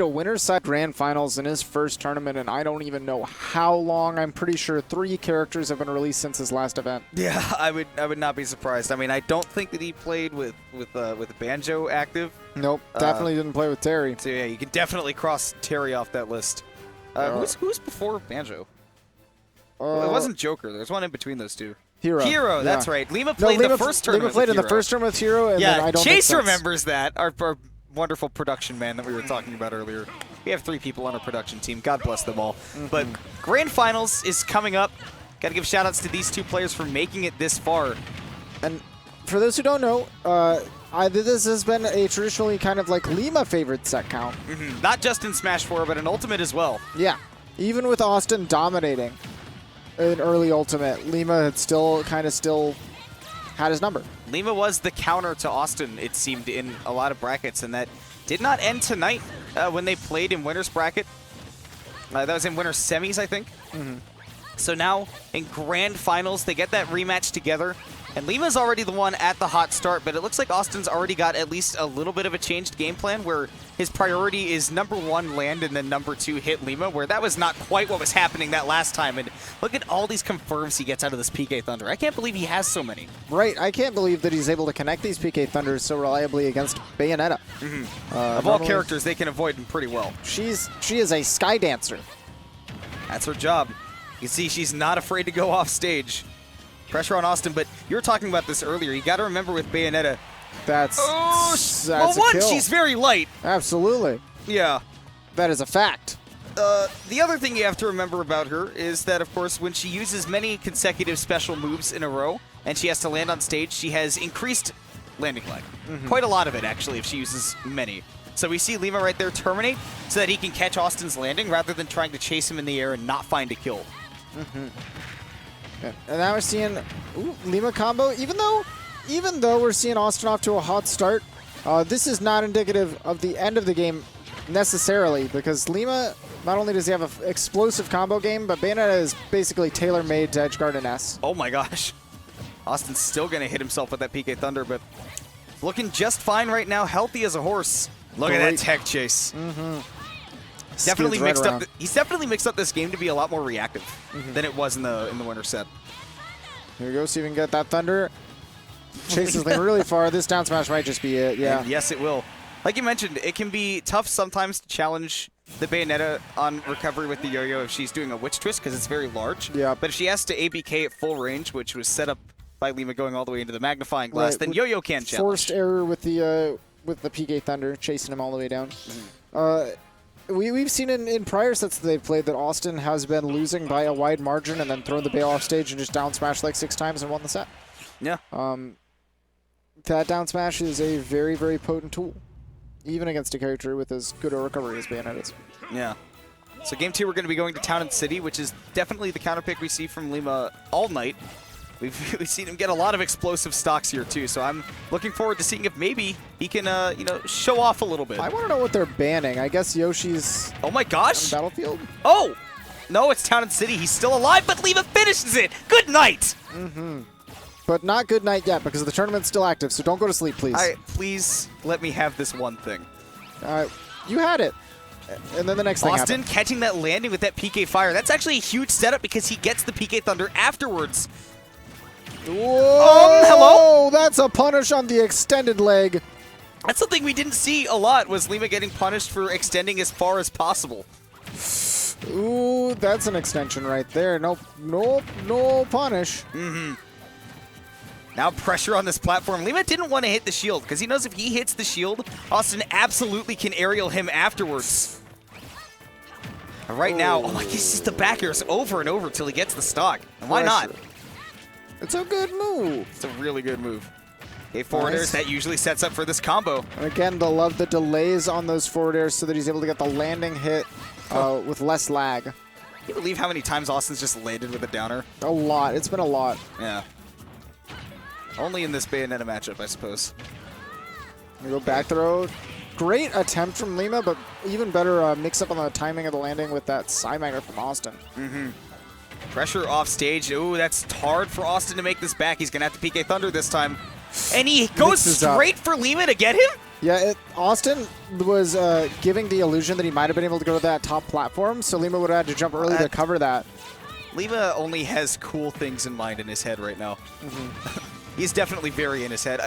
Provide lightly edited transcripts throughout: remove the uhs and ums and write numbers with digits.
a winner's side grand finals in his first tournament, and I don't even know how long. I'm pretty sure 3 characters have been released since his last event. Yeah, I would not be surprised. I mean, I don't think that he played with Banjo active. Nope, definitely didn't play with Terry. So yeah, you can definitely cross Terry off that list. Who's before Banjo? Well, it wasn't Joker. There's one in between those two. Hero, that's right. Lima played the first tournament. Lima played in the first tournament with Hero, and then I don't Chase remembers that. Our wonderful production man that we were talking about earlier. We have 3 people on our production team. God bless them all. But Grand Finals is coming up. Got to give shout-outs to these 2 players for making it this far. And for those who don't know, this has been a traditionally kind of like Lima favorite set count. Not just in Smash 4, but in Ultimate as well. Yeah. Even with Awestin dominating in early Ultimate, Lima had still had his number. Lima was the counter to Awestin, it seemed, in a lot of brackets, and that did not end tonight when they played in winner's bracket. That was in winner's semis, I think. So now, in grand finals, they get that rematch together. And Lima's already the one at the hot start, but it looks like Austin's already got at least a little bit of a changed game plan where his priority is #1 land and then #2 hit Lima, where that was not quite what was happening that last time. And look at all these confirms he gets out of this PK Thunder. I can't believe he has so many. Right, I can't believe that he's able to connect these PK Thunders so reliably against Bayonetta. Of all characters, they can avoid him pretty well. She is a sky dancer. That's her job. You see, she's not afraid to go off stage. Pressure on Awestin, but you were talking about this earlier. You got to remember with Bayonetta. That's well, one, kill. She's very light. Absolutely. Yeah. That is a fact. The other thing you have to remember about her is that, of course, when she uses many consecutive special moves in a row and she has to land on stage, she has increased landing lag. Quite a lot of it, actually, if she uses many. So we see Lima right there terminate so that he can catch Austin's landing rather than trying to chase him in the air and not find a kill. Yeah. And now we're seeing Lima combo. Even though we're seeing Awestin off to a hot start, this is not indicative of the end of the game necessarily, because Lima, not only does he have an explosive combo game, but Bayonetta is basically tailor-made to edgeguard and Ness. Oh my gosh. Austin's still going to hit himself with that PK Thunder, but looking just fine right now, healthy as a horse. Look at that tech chase. Definitely mixed up. He's definitely mixed up this game to be a lot more reactive than it was in the winter set. Here we go. See if we can get that Thunder. Chases Lima really far. This down smash might just be it. Yeah. And yes, it will. Like you mentioned, it can be tough sometimes to challenge the Bayonetta on recovery with the yo-yo if she's doing a witch twist because it's very large. Yeah. But if she has to ABK at full range, which was set up by Lima going all the way into the magnifying glass, then yo-yo can challenge. Forced error with the PK Thunder, chasing him all the way down. We've seen in prior sets that they've played that Awestin has been losing by a wide margin and then thrown the Bayo off stage and just down smash like 6 times and won the set. Yeah. That down smash is a very, very potent tool, even against a character with as good a recovery as Bayonetta is. Yeah. So game 2, we're going to be going to Town and City, which is definitely the counterpick we see from Lima all night. We've seen him get a lot of explosive stocks here, too, so I'm looking forward to seeing if maybe he can, show off a little bit. I want to know what they're banning. I guess Yoshi's oh my gosh. on Battlefield? Oh! No, it's Town and City. He's still alive, but Lima finishes it! Good night! But not good night yet, because the tournament's still active, so don't go to sleep, please. Please let me have this one thing. You had it. And then the next thing happened. Awestin catching that landing with that PK Fire. That's actually a huge setup because he gets the PK Thunder afterwards. Whoa! Hello? That's a punish on the extended leg. That's something we didn't see a lot, was Lima getting punished for extending as far as possible. Ooh, that's an extension right there. No punish. Now pressure on this platform. Lima didn't want to hit the shield because he knows if he hits the shield, Awestin absolutely can aerial him afterwards. And right now, oh my, he sees the back airs over and over till he gets the stock. And why not? It's a good move. It's a really good move. Okay, forward airs, that usually sets up for this combo. And again, they'll love the delays on those forward airs so that he's able to get the landing hit with less lag. Can you believe how many times Austin's just landed with a downer? A lot. It's been a lot. Yeah. Only in this Bayonetta matchup, I suppose. We go back throw. Great attempt from Lima, but even better mix up on the timing of the landing with that side magnet from Awestin. Pressure off stage. Ooh, that's hard for Awestin to make this back. He's going to have to PK Thunder this time. And he goes straight for Lima to get him? Yeah, Awestin was giving the illusion that he might have been able to go to that top platform, so Lima would have had to jump early to cover that. Lima only has cool things in mind in his head right now. He's definitely very in his head.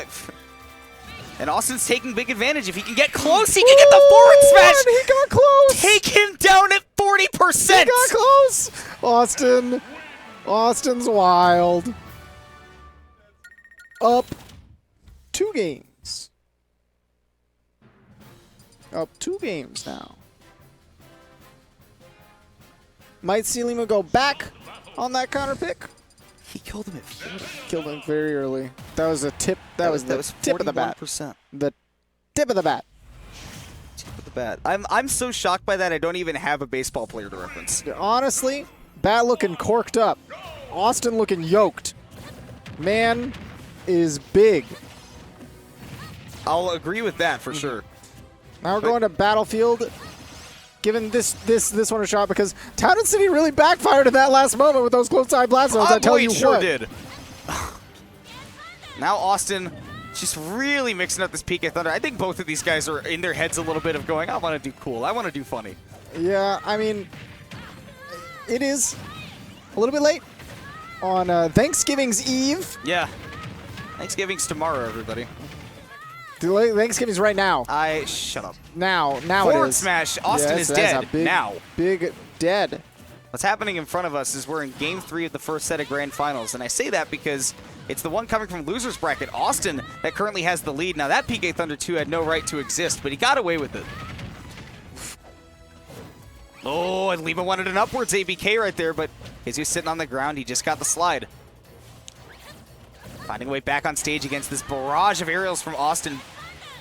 And Austin's taking big advantage. If he can get close, he can get the forward smash. He got close. Take him down at 40%. He got close. Austin's wild. Up 2 games. Up 2 games now. Might see Lima go back on that counter pick. He killed him at 40. Killed him very early. That was a tip. That was the tip of the bat. The tip of the bat. Tip of the bat. I'm so shocked by that I don't even have a baseball player to reference. Honestly, bat looking corked up. Awestin looking yoked. Man is big. I'll agree with that for sure. Now we're going to Battlefield. Giving this one a shot because Town and City really backfired at that last moment with those close side blast zones. I tell you sure what. did. Now Awestin just really mixing up this PK Thunder. I think both of these guys are in their heads a little bit of going, I want to do cool. I want to do funny. Yeah, I mean, it is a little bit late on Thanksgiving's Eve. Yeah. Thanksgiving's tomorrow, everybody. Thanksgiving's right now. Shut up. Now Forward it is. smash. Austin is dead. Big dead. What's happening in front of us is we're in Game 3 of the first set of Grand Finals, and I say that because it's the one coming from loser's bracket, Awestin, that currently has the lead. Now that PK Thunder 2 had no right to exist, but he got away with it. Oh, and Lima wanted an upwards ABK right there, but as he was sitting on the ground, he just got the slide. Finding a way back on stage against this barrage of aerials from Awestin.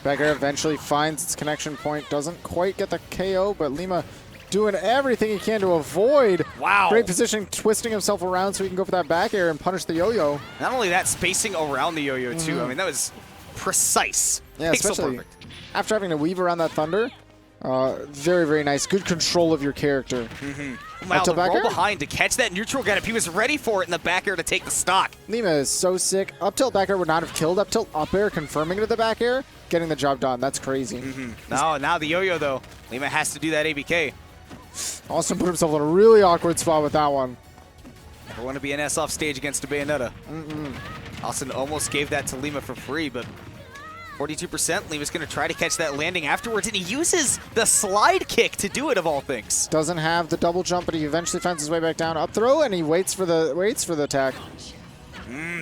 Back air eventually finds its connection point. Doesn't quite get the KO, but Lima doing everything he can to avoid. Wow. Great position, twisting himself around so he can go for that back air and punish the yo-yo. Not only that, spacing around the yo-yo too. I mean, that was precise. Yeah, Pixel especially perfect. after having to weave around that Thunder. Very, very nice. Good control of your character. Wow, the roll behind to catch that neutral get up. He was ready for it in the back air to take the stock. Lima is so sick. Up tilt back air would not have killed. Up tilt up air, confirming it to the back air, getting the job done. That's crazy. Now the yo-yo though. Lima has to do that ABK. Austin put himself in a really awkward spot with that one. Never want to be an S off stage against a Bayonetta. Austin almost gave that to Lima for free, but 42%. Lima's going to try to catch that landing afterwards, and he uses the slide kick to do it, of all things. Doesn't have the double jump, but he eventually finds his way back down. Up throw, and he waits for the attack.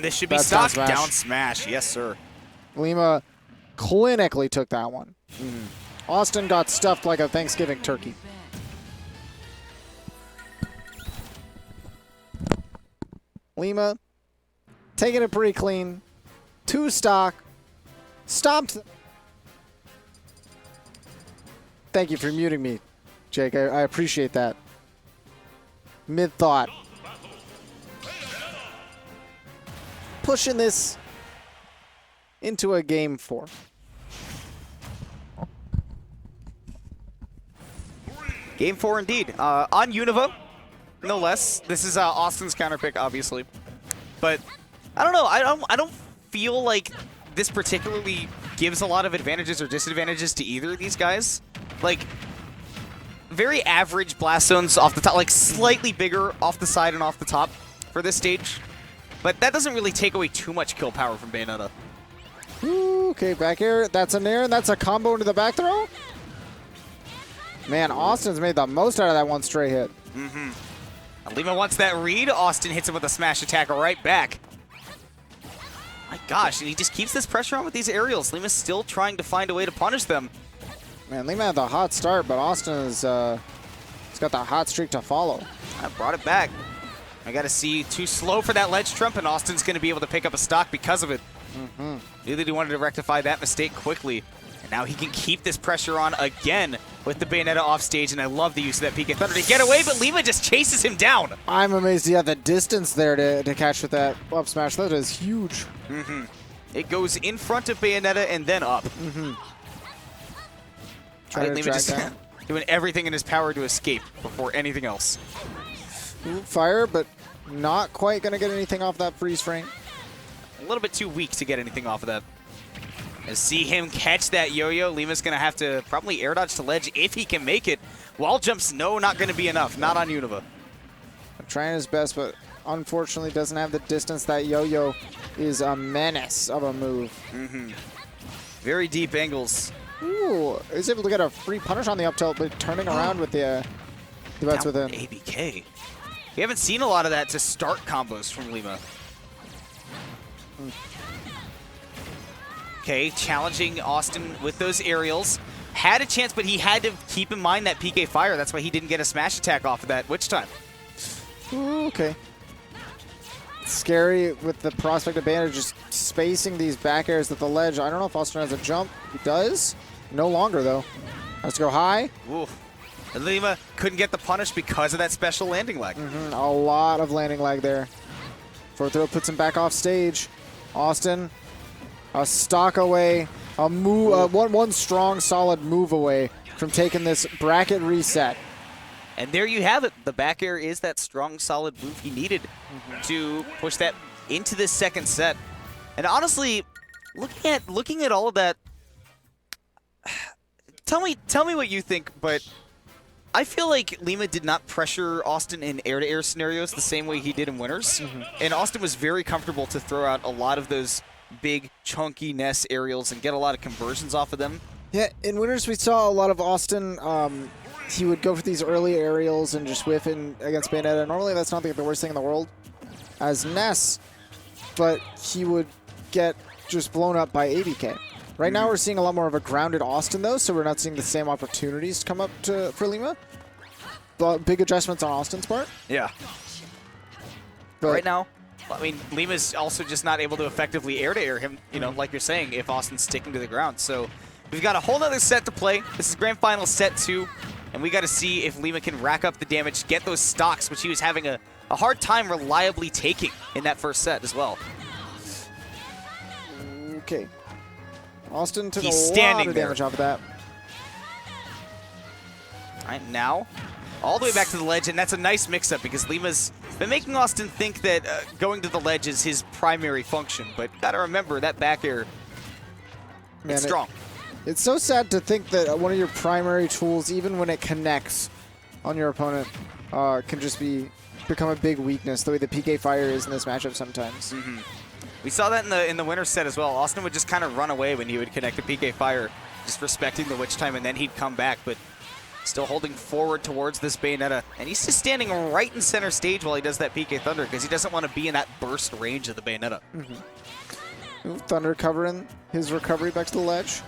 This should be stock. Down smash. Yes, sir. Lima clinically took that one. Awestin got stuffed like a Thanksgiving turkey. Lima taking it pretty clean. 2 stock. Stopped. Thank you for muting me, Jake. I appreciate that. Mid-thought. Pushing this into a Game 4. Game 4 indeed. On Univa, no less. This is Austin's counter pick, obviously. But I don't know. I don't feel like this particularly gives a lot of advantages or disadvantages to either of these guys. Like, very average blast zones off the top, like slightly bigger off the side and off the top for this stage. But that doesn't really take away too much kill power from Bayonetta. Ooh, okay, back air. That's a nair, and that's a combo into the back throw. Man, Austin's made the most out of that one stray hit. Lima wants that read. Austin hits him with a smash attack right back. My gosh, and he just keeps this pressure on with these aerials. Lima's still trying to find a way to punish them. Man, Lima had the hot start, but Austin is he's got the hot streak to follow. I brought it back. I got to see too slow for that ledge trump, and Austin's going to be able to pick up a stock because of it. Knew that he wanted to rectify that mistake quickly. And now he can keep this pressure on again with the Bayonetta off stage, and I love the use of that PK Thunder to get away, but Lima just chases him down. I'm amazed he had the distance there to catch with that up smash. That is huge. It goes in front of Bayonetta and then up. Trying to Lima drag just down. doing everything in his power to escape before anything else. Ooh, fire, but not quite going to get anything off that freeze frame. A little bit too weak to get anything off of that. And see him catch that yo-yo. Lima's going to have to probably air dodge to ledge if he can make it. Wall jumps, no, not going to be enough. Not on Univa. Trying his best, but unfortunately doesn't have the distance. That yo-yo is a menace of a move. Very deep angles. Ooh, he's able to get a free punish on the up tilt, but turning around with the bets with him. ABK. We haven't seen a lot of that to start combos from Lima. Okay, challenging Awestin with those aerials. Had a chance, but he had to keep in mind that PK fire. That's why he didn't get a smash attack off of that witch time. Ooh, okay. Scary with the prospect of Bayonetta just spacing these back airs at the ledge. I don't know if Awestin has a jump. He does. No longer, though. Has to go high. Ooh. And Lima couldn't get the punish because of that special landing lag. A lot of landing lag there. Forward throw puts him back off stage. Awestin, a stock away, a move, one strong, solid move away from taking this bracket reset. And there you have it. The back air is that strong, solid move he needed to push that into this second set. And honestly, looking at all of that, tell me what you think, but I feel like Lima did not pressure Awestin in air-to-air scenarios the same way he did in winners. And Awestin was very comfortable to throw out a lot of those big, chunky Ness aerials and get a lot of conversions off of them. Yeah, in winners we saw a lot of Awestin. He would go for these early aerials and just whiff in against Bayonetta. Normally that's not the worst thing in the world as Ness, but he would get just blown up by ABK. Right now we're seeing a lot more of a grounded Awestin though, so we're not seeing the same opportunities to come up for Lima. But big adjustments on Austin's part. Yeah. But right now, I mean, Lima's also just not able to effectively air-to-air him, you know, like you're saying, if Austin's sticking to the ground. So we've got a whole other set to play. This is Grand Final Set 2, and we got to see if Lima can rack up the damage, get those stocks, which he was having a hard time reliably taking in that first set as well. Okay. Awestin took a lot of damage off of that. All right, now all the way back to the ledge, and that's a nice mix-up because Lima's been making Awestin think that going to the ledge is his primary function, but got to remember that back air, it's strong. It's so sad to think that one of your primary tools, even when it connects on your opponent, can just become a big weakness, the way the PK fire is in this matchup sometimes. We saw that in the winner's set as well. Awestin would just kind of run away when he would connect the PK fire, just respecting the witch time, and then he'd come back, but still holding forward towards this Bayonetta. And he's just standing right in center stage while he does that PK Thunder because he doesn't want to be in that burst range of the Bayonetta. Thunder covering his recovery back to the ledge.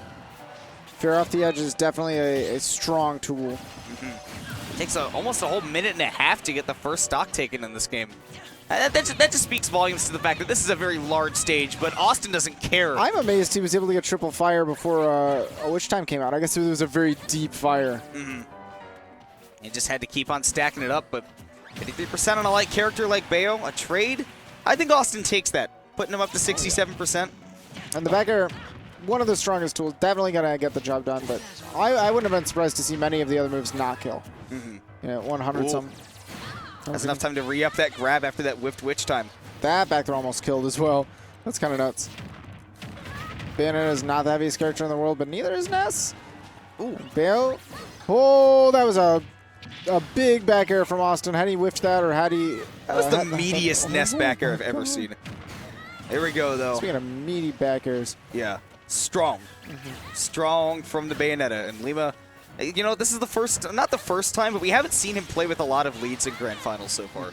Fair off the edge is definitely a strong tool. It takes almost a whole minute and a half to get the first stock taken in this game. That just speaks volumes to the fact that this is a very large stage, but Awestin doesn't care. I'm amazed he was able to get triple fire before a witch time came out. I guess it was a very deep fire. He just had to keep on stacking it up, but 53% on a light character like Bayo, a trade? I think Awestin takes that, putting him up to 67%. And the back air, one of the strongest tools, definitely going to get the job done, but I wouldn't have been surprised to see many of the other moves not kill. You know, 100-some. That's enough time to re-up that grab after that whiffed witch time. That back throw almost killed as well. That's kind of nuts. Bayonetta is not the heaviest character in the world, but neither is Ness. Ooh, Bayo. Oh, that was a big back air from Awestin. Had he whiffed that, or had he... That was the meatiest Ness back air I've ever seen. There we go, though. Speaking of meaty back airs. Yeah, strong. Strong from the Bayonetta. And Lima... You know, this is the first, not the first time, but we haven't seen him play with a lot of leads in Grand Finals so far.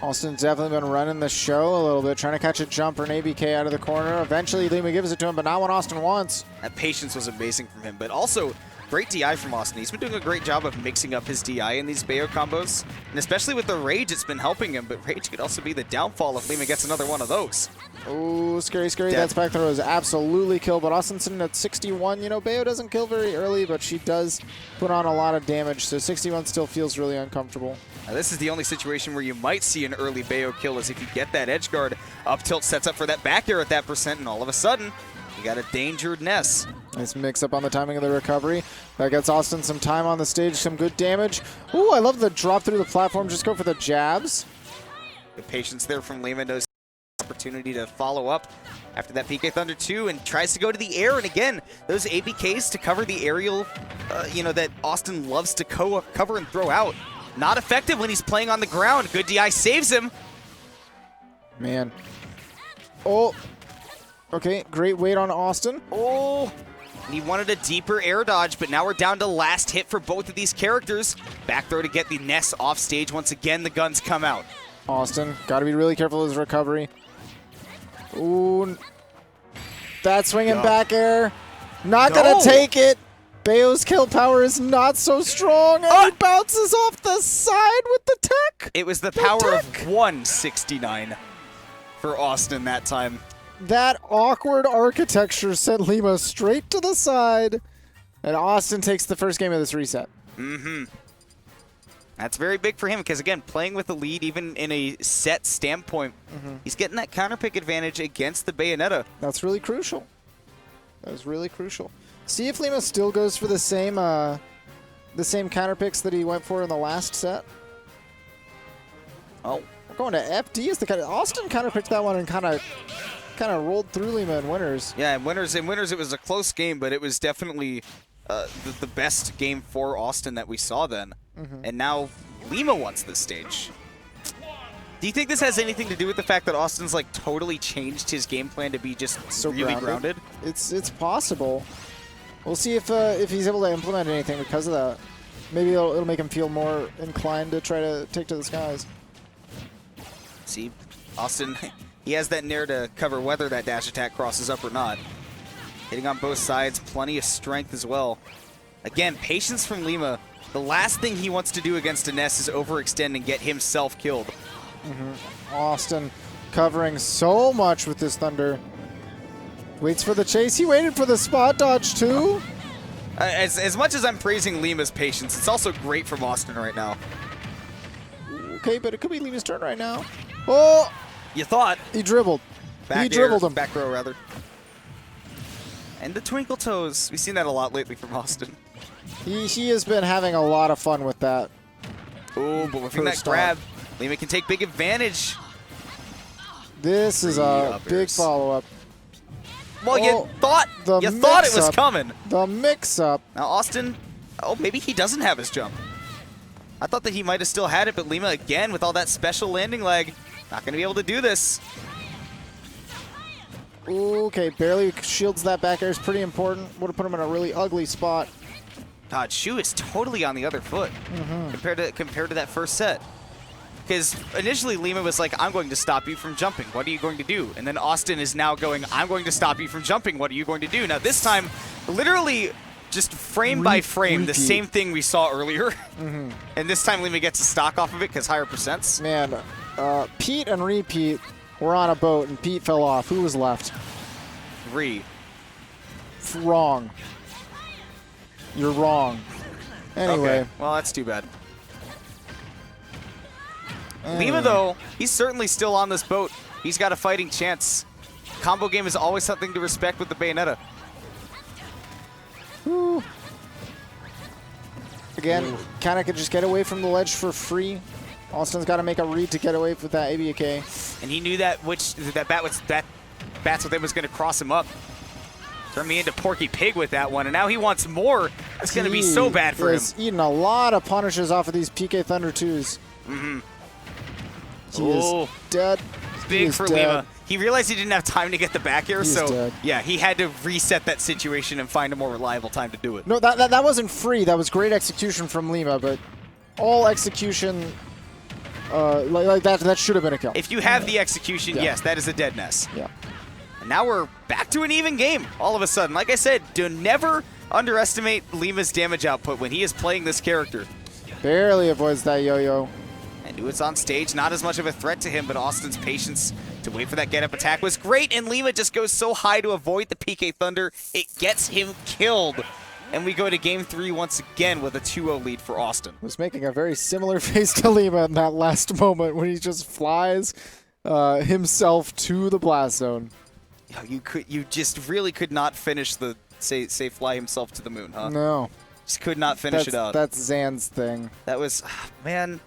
Awestin's definitely been running the show a little bit, trying to catch a jump or an ABK out of the corner. Eventually, Lima gives it to him, but not what Awestin wants. That patience was amazing from him, but also great DI from Awestin. He's been doing a great job of mixing up his DI in these Bayo combos, and especially with the Rage, it's been helping him, but Rage could also be the downfall if Lima gets another one of those. Oh, scary, scary. That back throw is absolutely kill, but Awestin's sitting at 61. You know, Bayo doesn't kill very early, but she does put on a lot of damage, so 61 still feels really uncomfortable. Now, this is the only situation where you might see an early Bayo kill is if you get that edge guard. Up tilt sets up for that back air at that percent, and all of a sudden, you got a dangered Ness. Nice mix up on the timing of the recovery. That gets Awestin some time on the stage, some good damage. Ooh, I love the drop through the platform. Just go for the jabs. The patience there from Lima knows opportunity to follow up after that PK Thunder 2 and tries to go to the air. And again, those ABKs to cover the aerial, that Awestin loves to cover and throw out. Not effective when he's playing on the ground. Good DI saves him. Man. Oh. Okay, great weight on Awestin. Oh. He wanted a deeper air dodge, but now we're down to last hit for both of these characters. Back throw to get the Ness off stage. Once again, the guns come out. Awestin, got to be really careful with his recovery. Ooh. That swinging back air. Not going to take it. Bayo's kill power is not so strong, and he bounces off the side with the tech. It was the power of 169 for Awestin that time. That awkward architecture sent Lima straight to the side, and Awestin takes the first game of this reset. Mm-hmm. That's very big for him because, again, playing with the lead, even in a set standpoint, he's getting that counterpick advantage against the Bayonetta. That's really crucial. That is really crucial. See if Lima still goes for the same counterpicks that he went for in the last set. Oh, we're going to FD as the Awestin counterpicked that one and kind of rolled through Lima in winners. Yeah, in winners it was a close game, but it was definitely the best game for Awestin that we saw then. And now Lima wants this stage. Do you think this has anything to do with the fact that Austin's like totally changed his game plan to be just so really grounded? It's possible. We'll see if he's able to implement anything because of that. Maybe it'll make him feel more inclined to try to take to the skies. See, Awestin, he has that nair to cover whether that dash attack crosses up or not. Hitting on both sides, plenty of strength as well. Again, patience from Lima. The last thing he wants to do against a Ness is overextend and get himself killed. Awestin covering so much with this Thunder. Waits for the chase. He waited for the spot dodge too. As much as I'm praising Lima's patience, it's also great from Awestin right now. Okay, but it could be Lima's turn right now. Oh! You thought. He dribbled. Dribbled him. Back row, rather. And the twinkle toes. We've seen that a lot lately from Awestin. He has been having a lot of fun with that. Oh, but with that grab, Lima can take big advantage. This is a big follow-up. Well, you thought it was coming. The mix-up. Now Awestin, maybe he doesn't have his jump. I thought that he might have still had it, but Lima, again, with all that special landing leg, not going to be able to do this. Okay, barely shields that back air is pretty important. Would have put him in a really ugly spot. God, Shu is totally on the other foot compared to that first set. Because initially Lima was like, I'm going to stop you from jumping. What are you going to do? And then Awestin is now going, I'm going to stop you from jumping. What are you going to do? now this time, literally just frame by frame, the same thing we saw earlier. And this time Lima gets a stock off of it because higher percents. Man, Pete and Repeat were on a boat and Pete fell off. Who was left? Wrong. You're wrong. Anyway. Okay. Well, that's too bad. Lima, though, he's certainly still on this boat. He's got a fighting chance. Combo game is always something to respect with the Bayonetta. Woo. Again, kind of could just get away from the ledge for free. Austin's got to make a read to get away with that ABK. And he knew that Bats with him was going to cross him up. Turn me into Porky Pig with that one, and now he wants more. It's going to be so bad for him. He's eating a lot of punishes off of these PK Thunder 2s. He is dead. Big for Lima. He realized he didn't have time to get the back air, so dead. Yeah, he had to reset that situation and find a more reliable time to do it. No, that wasn't free. That was great execution from Lima, but all execution like that should have been a kill. If you have the execution, yes, that is a dead Ness. Yeah. And now we're back to an even game all of a sudden. Like I said, do never underestimate Lima's damage output when he is playing this character. Barely avoids that yo-yo. And knew it's on stage, not as much of a threat to him, but Austin's patience to wait for that get-up attack was great, and Lima just goes so high to avoid the PK Thunder, it gets him killed. And we go to game 3 once again with a 2-0 lead for Awestin. Was making a very similar face to Lima in that last moment when he just flies himself to the blast zone. You just really could not finish the say fly himself to the moon, huh? No. Just could not finish it out. That's Zan's thing. That was, man,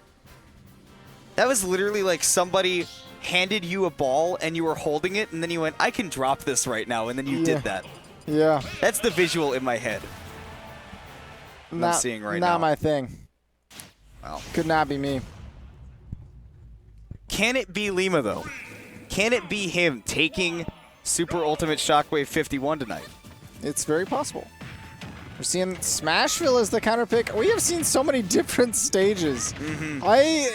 that was literally like somebody handed you a ball and you were holding it, and then you went, I can drop this right now, and then you did that. Yeah. That's the visual in my head. I'm seeing right now. Not my thing. Wow. Could not be me. Can it be Lima, though? Can it be him taking Super Ultimate Shockwave 51 tonight? It's very possible. We're seeing Smashville as the counter pick. We have seen so many different stages. I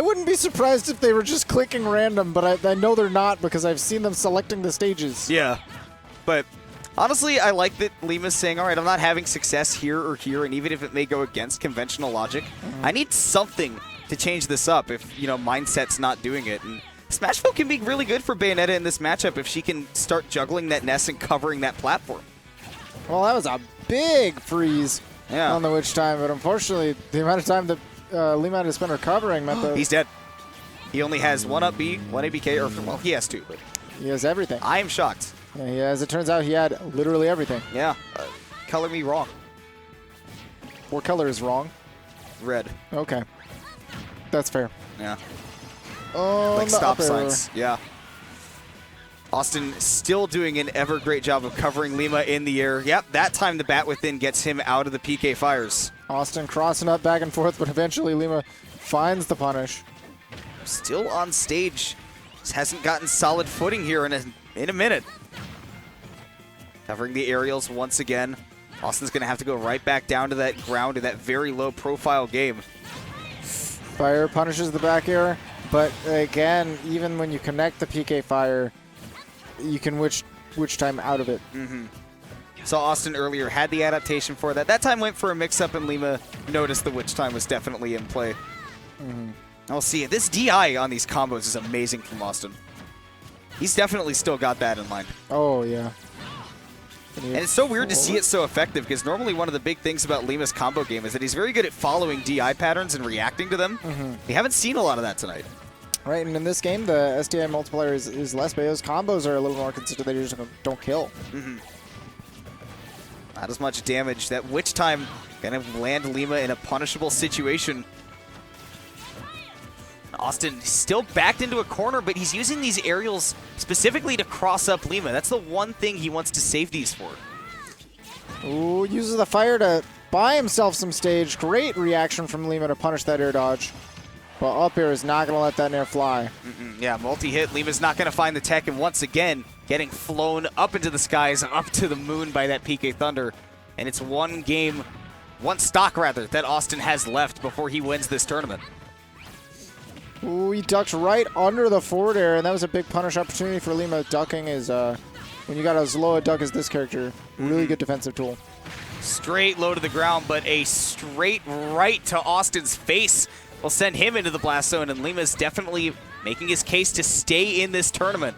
wouldn't be surprised if they were just clicking random, but I know they're not because I've seen them selecting the stages. Yeah. But honestly, I like that Lima's saying, all right, I'm not having success here or here, and even if it may go against conventional logic, I need something to change this up if, you know, mindset's not doing it. And Smashville can be really good for Bayonetta in this matchup if she can start juggling that Ness and covering that platform. Well, that was a big freeze on the Witch Time, but unfortunately, the amount of time that Lima has been recovering meant that he's dead. He only has 1 up B, 1 ABK, or, well, he has 2. But he has everything. I am shocked. Yeah, as it turns out, he had literally everything. Yeah. Color me wrong. What color is wrong? Red. Okay. That's fair. Yeah. Oh, like stop signs. Yeah. Awestin still doing an ever great job of covering Lima in the air. Yep, that time the bat within gets him out of the PK fires. Awestin crossing up back and forth, but eventually Lima finds the punish. Still on stage. Just hasn't gotten solid footing here in a minute. Covering the aerials once again. Austin's going to have to go right back down to that ground in that very low profile game. Fire punishes the back air, but again, even when you connect the PK fire, you can witch time out of it. Saw Awestin earlier, had the adaptation for that. That time went for a mix-up, and Lima noticed the witch time was definitely in play. I'll see it. This DI on these combos is amazing from Awestin. He's definitely still got that in mind. Oh, yeah. And it's so weird to see it so effective, because normally one of the big things about Lima's combo game is that he's very good at following DI patterns and reacting to them. We haven't seen a lot of that tonight. Right, and in this game, the SDI multiplier is less, but those combos are a little more consistent. They just don't kill. Not as much damage. That witch time going to land Lima in a punishable situation. Awestin still backed into a corner, but he's using these aerials specifically to cross up Lima. That's the one thing he wants to save these for. Ooh, uses the fire to buy himself some stage. Great reaction from Lima to punish that air dodge. But up air is not going to let that air fly. Yeah, multi-hit. Lima's not going to find the tech, and once again, getting flown up into the skies, up to the moon by that PK Thunder. And it's one stock rather, that Awestin has left before he wins this tournament. Ooh, he ducked right under the forward air, and that was a big punish opportunity for Lima. Ducking is, when you got as low a duck as this character, really good defensive tool. Straight low to the ground, but a straight right to Austin's face will send him into the blast zone, and Lima's definitely making his case to stay in this tournament.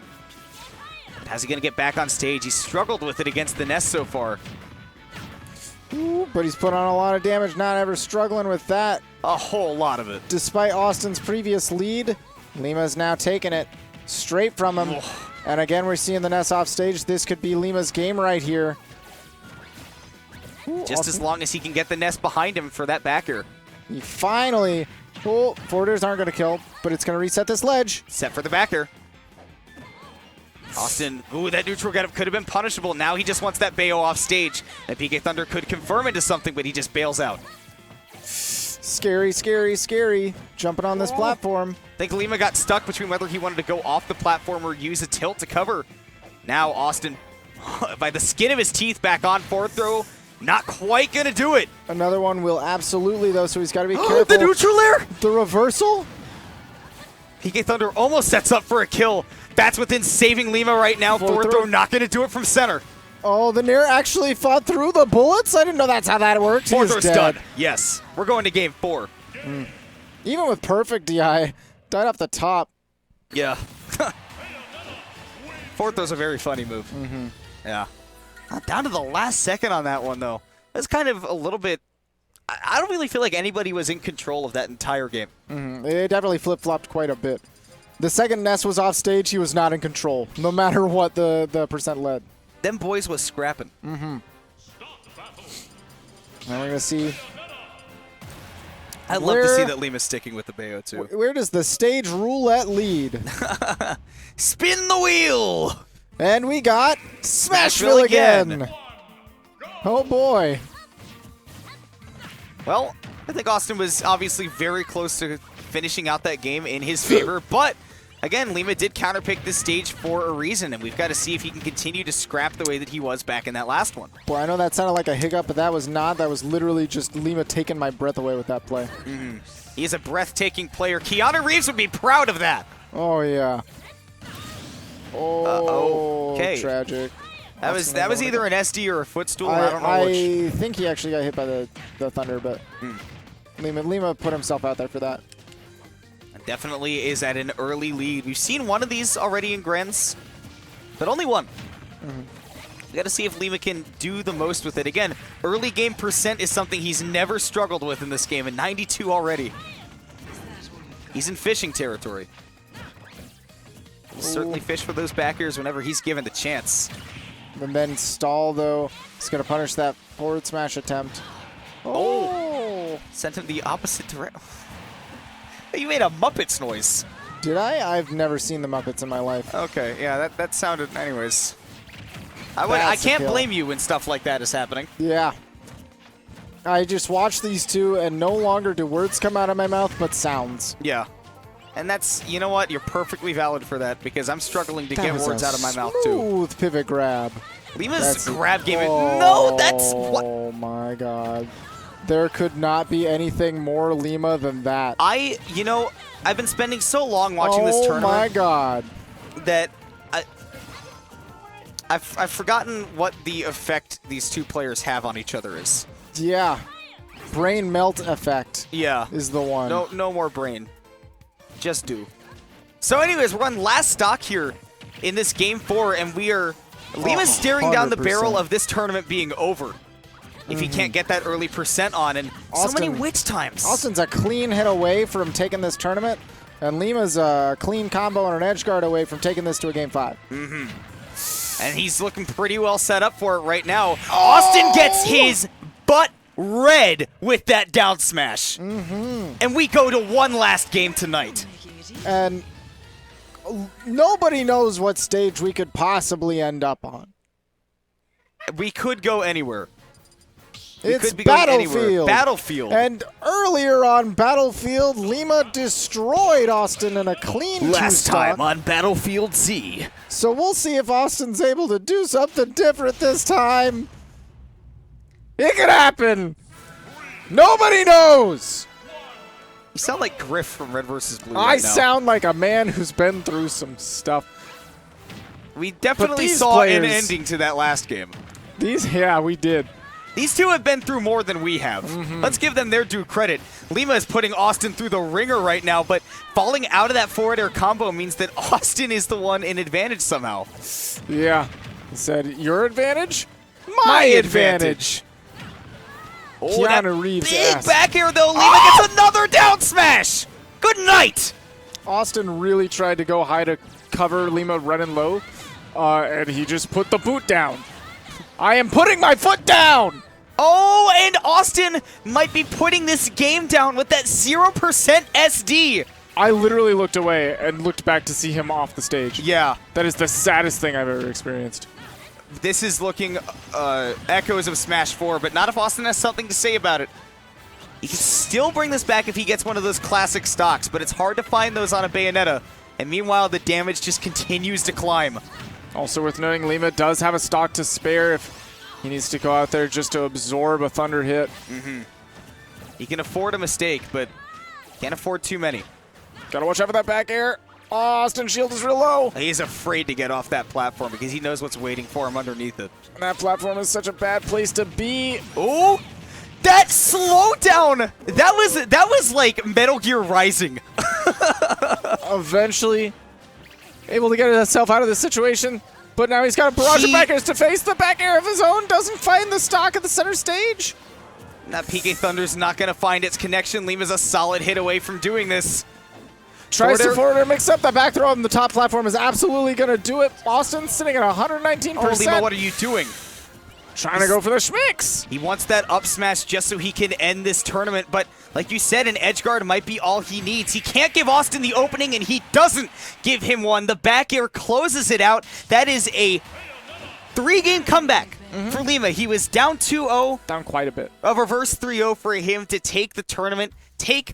But how's he going to get back on stage? He's struggled with it against the Ness so far. Ooh, but he's put on a lot of damage, not ever struggling with that. A whole lot of it. Despite Austin's previous lead, Lima's now taking it straight from him. And again, we're seeing the Ness off stage. This could be Lima's game right here. Ooh, just Awestin, as long as he can get the Ness behind him for that backer. He finally... Oh, forwarders aren't going to kill, but it's going to reset this ledge. Set for the backer. Awestin, ooh, that neutral getup could have been punishable. Now he just wants that Bayo off stage. That PK Thunder could confirm into something, but he just bails out. Scary, scary, scary. Jumping on this platform. I think Lima got stuck between whether he wanted to go off the platform or use a tilt to cover. Now Awestin, by the skin of his teeth, back on forward throw. Not quite going to do it. Another one will absolutely, though, so he's got to be careful. The neutral air! The reversal? PK Thunder almost sets up for a kill. That's within saving Lima right now. Forward throw not going to do it from center. Oh, the Nair actually fought through the bullets? I didn't know that's how that works. Forward throw's done. Yes. We're going to game 4. Even with perfect DI, died off the top. Yeah. Forward throw's a very funny move. Yeah. Down to the last second on that one, though. That's kind of a little bit... I don't really feel like anybody was in control of that entire game. It definitely flip-flopped quite a bit. The second Ness was off stage, he was not in control, no matter what the percent led. Them boys was scrapping. Now we're going to see... I love to see that Lima's sticking with the Bayo, too. Where does the stage roulette lead? Spin the wheel! And we got Smashville again. Oh, boy. Well, I think Awestin was obviously very close to finishing out that game in his favor, but again, Lima did counterpick this stage for a reason, and we've got to see if he can continue to scrap the way that he was back in that last one. Boy, I know that sounded like a hiccup, but that was not. That was literally just Lima taking my breath away with that play. He is a breathtaking player. Keanu Reeves would be proud of that. Oh, yeah. Oh, okay. Tragic. That was either an SD or a footstool. I don't know which. I think he actually got hit by the thunder, but Lima put himself out there for that. Definitely is at an early lead. We've seen one of these already in Grands, but only one. We got to see if Lima can do the most with it. Again, early game percent is something he's never struggled with in this game, and 92 already. He's in fishing territory. He'll certainly fish for those back airs whenever he's given the chance. And then stall, though. He's going to punish that forward smash attempt. Oh! Sent him the opposite direction. You made a Muppets noise. Did I? I've never seen the Muppets in my life. Okay, yeah, that sounded... Anyways. I can't blame you when stuff like that is happening. Yeah. I just watch these two, and no longer do words come out of my mouth, but sounds. Yeah. And that's... You know what? You're perfectly valid for that, because I'm struggling to get words out of my mouth, too. Smooth pivot grab. Lima's grab game... No, that's... What? Oh, my God. There could not be anything more Lima than that. You know, I've been spending so long watching this tournament. Oh my God. That I've forgotten what the effect these two players have on each other is. Yeah. Brain melt effect. Yeah. Is the one. No more brain. Just do. So anyways, we're on last stock here in this game 4, and Lima's staring down the barrel of this tournament being over. If he can't get that early percent on, and so many witch times. Austin's a clean hit away from taking this tournament, and Lima's a clean combo and an edge guard away from taking this to a game 5. And he's looking pretty well set up for it right now. Awestin gets his butt red with that down smash. And we go to one last game tonight. And nobody knows what stage we could possibly end up on. We could go anywhere. It's Battlefield. Battlefield. And earlier on Battlefield, Lima destroyed Awestin in a clean last time on Battlefield Z. So we'll see if Austin's able to do something different this time. It could happen. Nobody knows. You sound like Griff from Red vs. Blue I right now. sound like a man who's been through some stuff. We definitely saw an ending to that last game. Yeah, we did. These two have been through more than we have. Let's give them their due credit. Lima is putting Awestin through the ringer right now, but falling out of that forward air combo means that Awestin is the one in advantage somehow. Yeah. He said, your advantage? My advantage. Oh, Keanu Reeves big back air, though. Lima gets another down smash. Good night. Austin really tried to go high to cover Lima running low, and he just put the boot down. I am putting my foot down! Oh, and Awestin might be putting this game down with that 0% SD. I literally looked away and looked back to see him off the stage. Yeah. That is the saddest thing I've ever experienced. This is looking echoes of Smash 4, but not if Awestin has something to say about it. He can still bring this back if he gets one of those classic stocks, but it's hard to find those on a Bayonetta. And meanwhile, the damage just continues to climb. Also worth noting, Lima does have a stock to spare if he needs to go out there just to absorb a thunder hit. He can afford a mistake, but can't afford too many. Gotta watch out for that back air. Austin's shield is real low. He's afraid to get off that platform because he knows what's waiting for him underneath it. And that platform is such a bad place to be. Oh, that slowdown! That was like Metal Gear Rising. Eventually able to get himself out of this situation, but now he's got a barrage of back airs to face. The back air of his own doesn't find the stock at the center stage. That PK Thunder's not going to find its connection. Lima's a solid hit away from doing this. Tries to forward air mix up. The back throw on the top platform is absolutely going to do it. Awestin sitting at 119%. Oh, Lima, what are you doing? Trying to go for the schmicks. He wants that up smash just so he can end this tournament, but like you said, an edge guard might be all he needs. He can't give Awestin the opening, and he doesn't give him one. The back air closes it out. That is a 3-game comeback for Lima. He was down 2-0. Down quite a bit. A reverse 3-0 for him to take the tournament, take